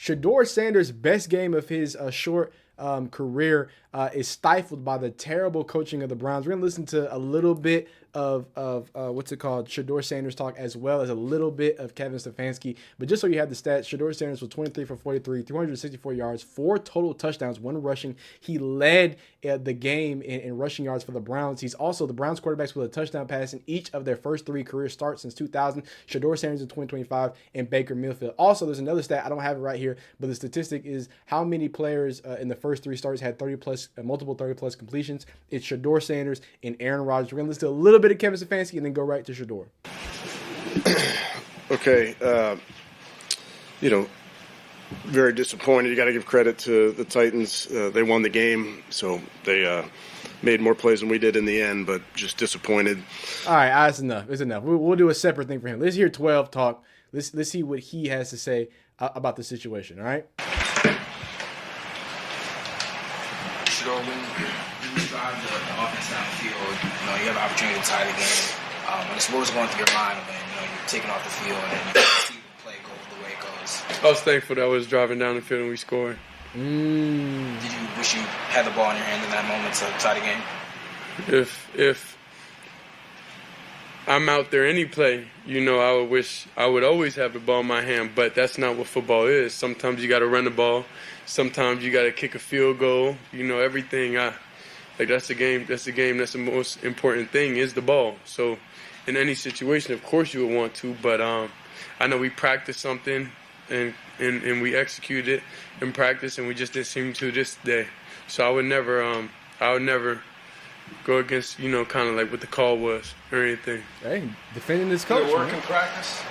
Shador Sanders' best game of his short career is stifled by the terrible coaching of the Browns. We're going to listen to a little bit of what's it called, Shedeur Sanders talk, as well as a little bit of Kevin Stefanski. But just so you have the stats, Shedeur Sanders was 23 for 43, 364 yards, 4 total touchdowns, 1 rushing. He led the game in rushing yards for the Browns. He's also the Browns quarterbacks with a touchdown pass in each of their first 3 career starts since 2000. Shedeur Sanders in 2025 and Baker Mayfield. Also, there's another stat. I don't have it right here, but the statistic is how many players in the first 3 starts had 30-plus, multiple 30-plus completions. It's Shedeur Sanders and Aaron Rodgers. We're going to listen to a little bit of Kevin Stefanski and then go right to Shedeur. Okay. Very disappointed. You got to give credit to the Titans. They won the game, so they made more plays than we did in the end, but just disappointed. All right, that's enough. It's enough. We'll do a separate thing for him. Let's hear 12 talk. Let's see what he has to say about the situation, all right? Shedeur, when you drive the offense down the field, you have an opportunity to tie the game. What was going through your mind when you're taking off the field and you see the play go the way it goes? I was thankful that I was driving down the field and we scored. Did you wish you had the ball in your hand in that moment to tie the game? If I'm out there any play, I would wish I would always have the ball in my hand, but that's not what football is. Sometimes you got to run the ball. Sometimes you got to kick a field goal. Everything. That's the game. That's the most important thing is the ball. So in any situation, of course you would want to, but I know we practiced something and we executed it in practice, and we just didn't seem to this day. So I would never go against, kind of like what the call was or anything. Hey, defending this coach. Did it work in practice?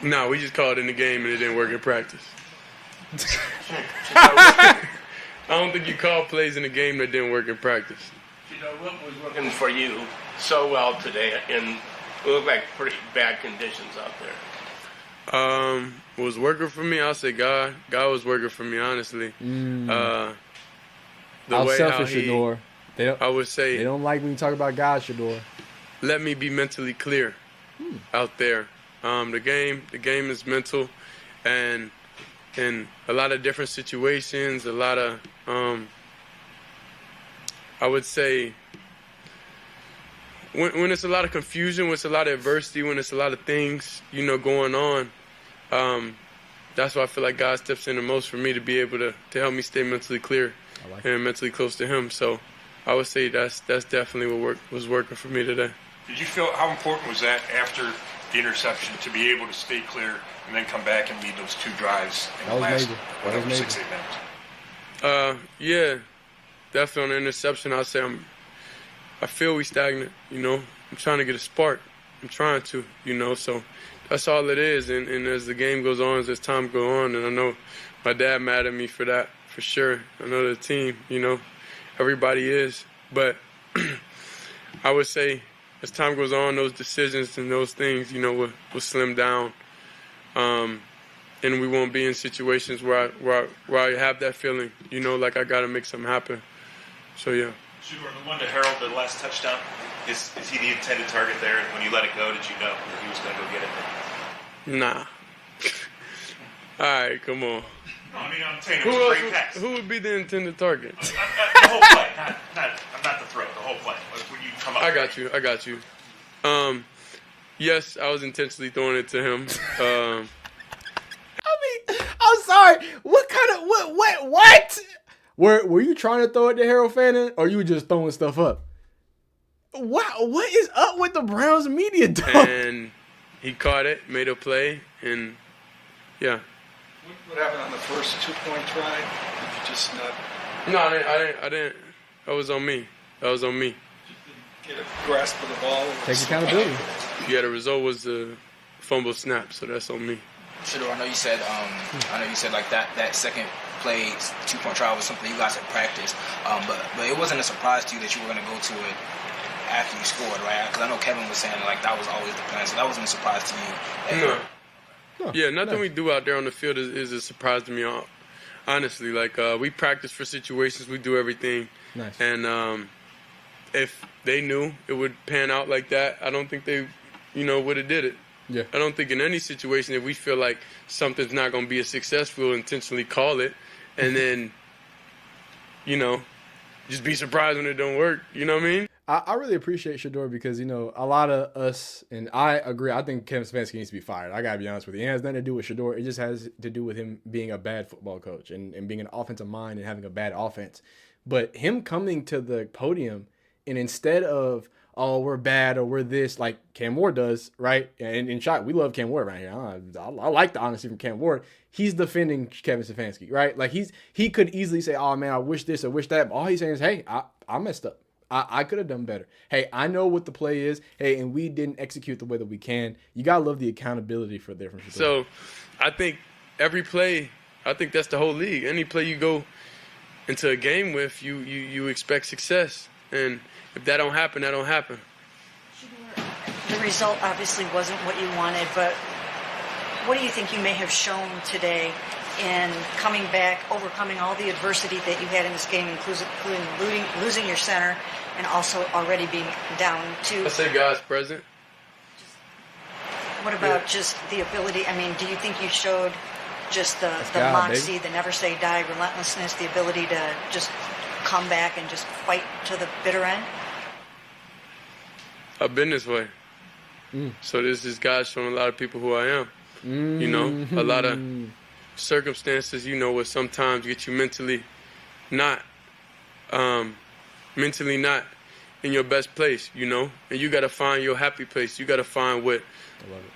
No, we just called it in the game and it didn't work in practice. I don't think you call plays in a game that didn't work in practice. What was working for you so well today, and it looked like pretty bad conditions out there? What was working for me? I'll say God. God was working for me, honestly. How selfish, Shedeur. I would say they don't like when you talk about God, Shedeur. Let me be mentally clear out there. The game is mental, and in a lot of different situations, a lot of I would say when it's a lot of confusion, when it's a lot of adversity, when it's a lot of things, going on, that's why I feel like God steps in the most for me to be able to help me stay mentally clear and mentally close to Him. So I would say that's definitely what was working for me today. Did you feel, how important was that after the interception to be able to stay clear and then come back and lead those 2 drives in the last 6-8 minutes? Yeah, definitely on the interception. I'll say I feel we stagnant. I'm trying to get a spark. I'm trying to, so that's all it is. And as the game goes on, as time goes on, and I know my dad mad at me for that, for sure. I know the team, everybody is. But I would say as time goes on, those decisions and those things, will slim down. And we won't be in situations where I have that feeling, like I got to make something happen. So, yeah. Shedeur, the one to Harold, the last touchdown, is he the intended target there? And when you let it go, did you know that he was going to go get it? Nah. All right, come on. No, I mean, I'm saying it was a great pass. Who would be the intended target? The whole play, not the throw, the whole play. When you come up. I got you. Yes, I was intentionally throwing it to him. I'm sorry. What? Were you trying to throw it to Harold Fannin, or you were just throwing stuff up? Wow, what is up with the Browns media, dog? And he caught it, made a play, and yeah. What happened on the first 2-point try? Did you just not? No, I didn't. That was on me. Get a grasp of the ball. Take accountability. Yeah, the result was a fumble snap, so that's on me. Shedeur, I know you said like that second play 2-point try was something you guys had practiced, but it wasn't a surprise to you that you were going to go to it after you scored, right? Because I know Kevin was saying like that was always the plan, so that wasn't a surprise to you. No. Yeah, nothing we do out there on the field is a surprise to me. Honestly, we practice for situations, we do everything. Nice. And if they knew it would pan out like that, I don't think they, would have did it. Yeah. I don't think in any situation if we feel like something's not going to be a success, we'll intentionally call it, and then, just be surprised when it don't work. You know what I mean? I really appreciate Shedeur because, a lot of us, and I agree, I think Kevin Stefanski needs to be fired. I got to be honest with you. It has nothing to do with Shedeur. It just has to do with him being a bad football coach and being an offensive mind and having a bad offense. But him coming to the podium and instead of, oh, we're bad or we're this, like Cam Ward does, right? And in shot, we love Cam Ward right here. I like the honesty from Cam Ward. He's defending Kevin Stefanski, right? Like he could easily say, oh, man, I wish this or wish that. But all he's saying is, hey, I messed up. I could have done better. Hey, I know what the play is. Hey, and we didn't execute the way that we can. You got to love the accountability for there from Shedeur. So I think every play, I think that's the whole league. Any play you go into a game with, you expect success. And if that don't happen, that don't happen. The result obviously wasn't what you wanted, but what do you think you may have shown today in coming back, overcoming all the adversity that you had in this game, including losing your center and also already being down to... I say God's present. What about just the ability, do you think you showed just the God, moxie, baby. the never say die relentlessness, the ability to just come back and just fight to the bitter end? I've been this way. So this is God showing a lot of people who I am. A lot of circumstances, what sometimes get you mentally not in your best place, and you got to find your happy place. You got to find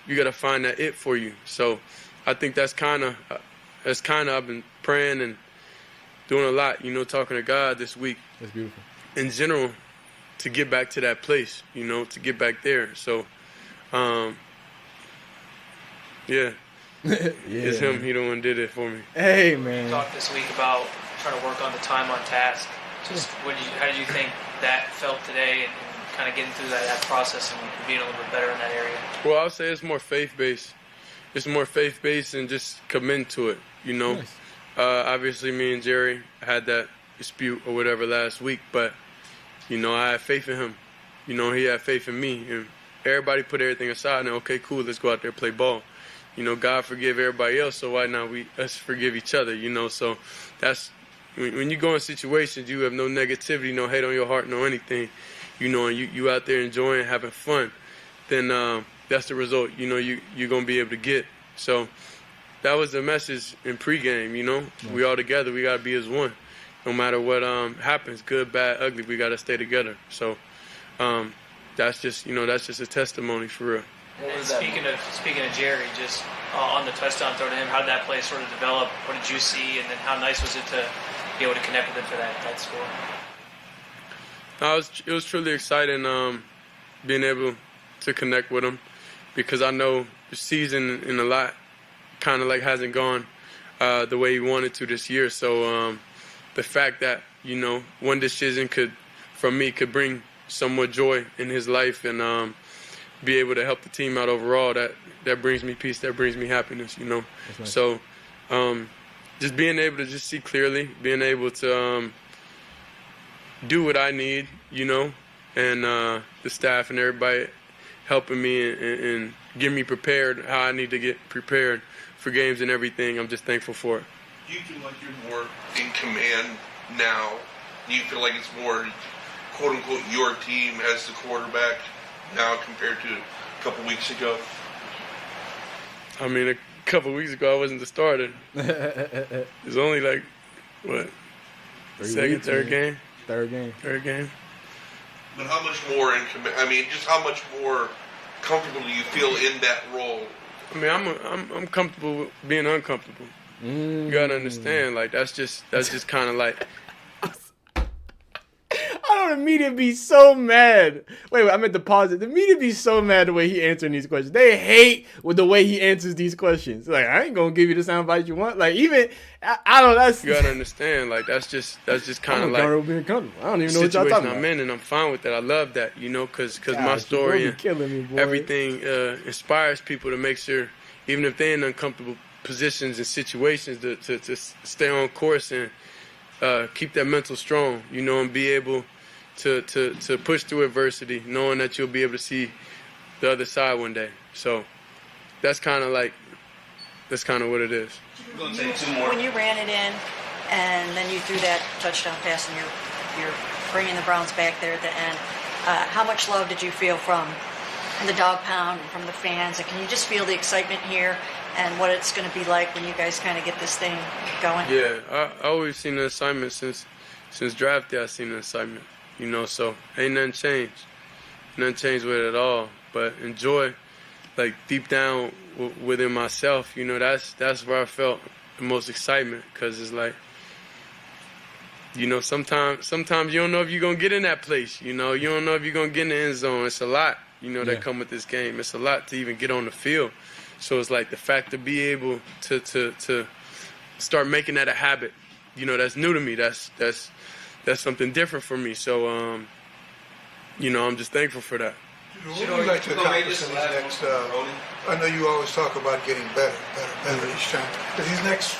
you got to find that it for you. So I think that's kind of I've been praying and doing a lot, talking to God this week. That's beautiful. In general, to get back to that place, to get back there. So, yeah. It's him. He the one did it for me. Hey, man. You talked this week about trying to work on the time on task. Just how did you think that felt today and kind of getting through that process and being a little bit better in that area? Well, I'll say it's more faith-based. It's more faith-based and just commit to it, Nice. Obviously, me and Jerry had that dispute or whatever last week, but, I had faith in him. He had faith in me. And everybody put everything aside and, okay, cool, let's go out there and play ball. God forgive everybody else, so why not us forgive each other, So that's when you go in situations, you have no negativity, no hate on your heart, no anything, and you out there enjoying, having fun, then that's the result, you're going to be able to get. So that was the message in pregame, Nice. We all together, we got to be as one. No matter what happens, good, bad, ugly, we got to stay together. So that's just a testimony for real. And speaking of Jerry, just on the touchdown throw to him, how did that play sort of develop? What did you see? And then how nice was it to be able to connect with him for that score? It was truly exciting being able to connect with him because I know the season in a lot kind of like hasn't gone the way he wanted to this year. So the fact that, one decision could bring somewhat joy in his life and be able to help the team out overall, that brings me peace, that brings me happiness, Nice. So just being able to just see clearly, being able to do what I need, and the staff and everybody helping me and get me prepared how I need to get prepared for games and everything. I'm just thankful for it. Do you feel like you're more in command now? Do you feel like it's more, quote-unquote, your team as the quarterback now compared to a couple weeks ago? A couple weeks ago I wasn't the starter. It's only like, what, third game? Third game. But how much more in command? Just how much more comfortable do you feel in that role? I'm comfortable with being uncomfortable. You gotta understand, like that's just kind of like. I don't. The media be so mad. Wait, I meant to pause it. The media be so mad the way he answering these questions. They hate with the way he answers these questions. Like, I ain't gonna give you the soundbite you want. Like, even I don't know. That's you gotta understand. Like, that's just kind of like. I don't even know what y'all talking about. I'm in, and I'm fine with that. I love that, because God, my story and me, everything inspires people to make sure, even if they're in uncomfortable positions and situations, to stay on course and keep that mental strong, and be able to push through adversity, knowing that you'll be able to see the other side one day. So that's kind of what it is. When you ran it in, and then you threw that touchdown pass, and you're bringing the Browns back there at the end, how much love did you feel from the dog pound and from the fans? And can you just feel the excitement here and what it's going to be like when you guys kind of get this thing going? Yeah, I always seen the assignment since draft day. I seen the assignment, so ain't nothing changed. Nothing changed with it at all. But enjoy, like deep down within myself, that's where I felt the most excitement, because it's like, sometimes you don't know if you're going to get in that place. You don't know if you're going to get in the end zone. It's a lot, that come with this game. It's a lot to even get on the field. So it's like the fact to be able to start making that a habit, that's new to me. That's something different for me. So, I'm just thankful for that. What would you like to accomplish in these next, I know you always talk about getting better each time. But these next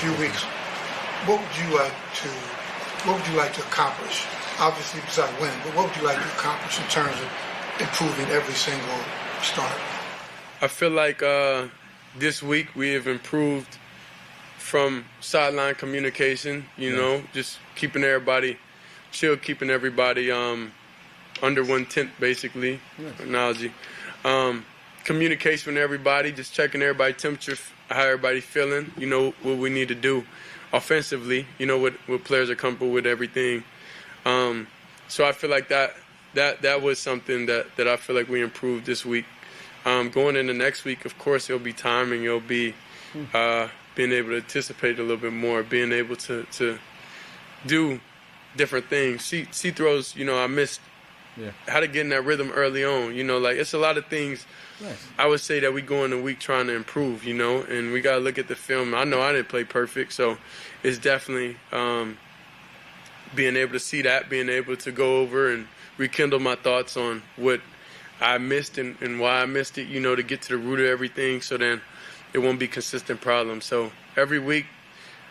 few weeks, what would you like to accomplish? Obviously, besides winning, but what would you like to accomplish in terms of improving every single start? I feel like this week we have improved from sideline communication, just keeping everybody chill, keeping everybody under one tent, basically, analogy. Communication with everybody, just checking everybody's temperature, how everybody's feeling, what we need to do offensively, what players are comfortable with, everything. So I feel like that was something that I feel like we improved this week. Going into next week, of course, it'll be timing. It'll be being able to anticipate a little bit more, being able to do different things. See throws, I missed how to get in that rhythm early on. It's a lot of things. Nice. I would say that we go in the week trying to improve, and we got to look at the film. I know I didn't play perfect, so it's definitely being able to see that, being able to go over and rekindle my thoughts on what I missed and why I missed it, to get to the root of everything, so then it won't be consistent problems. So every week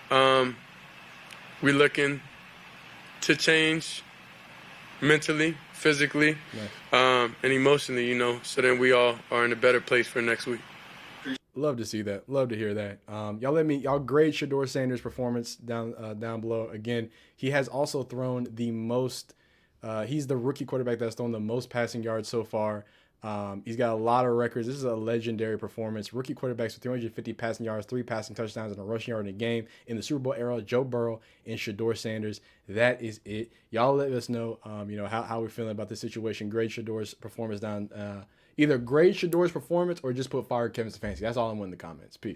we're looking to change mentally, physically, and emotionally, so then we all are in a better place for next week. Love to see that. Love to hear that. Y'all grade Shador Sanders' performance down below. Again, he has also thrown the most. He's the rookie quarterback that's thrown the most passing yards so far. He's got a lot of records. This is a legendary performance. Rookie quarterbacks with 350 passing yards, 3 passing touchdowns, and a rushing yard in a game in the Super Bowl era. Joe Burrow and Shedeur Sanders. That is it. Y'all let us know, how we're feeling about this situation. Grade Shedor's performance down. Either grade Shedor's performance or just put fire Kevin Stefanski. That's all I'm in the comments. Peace.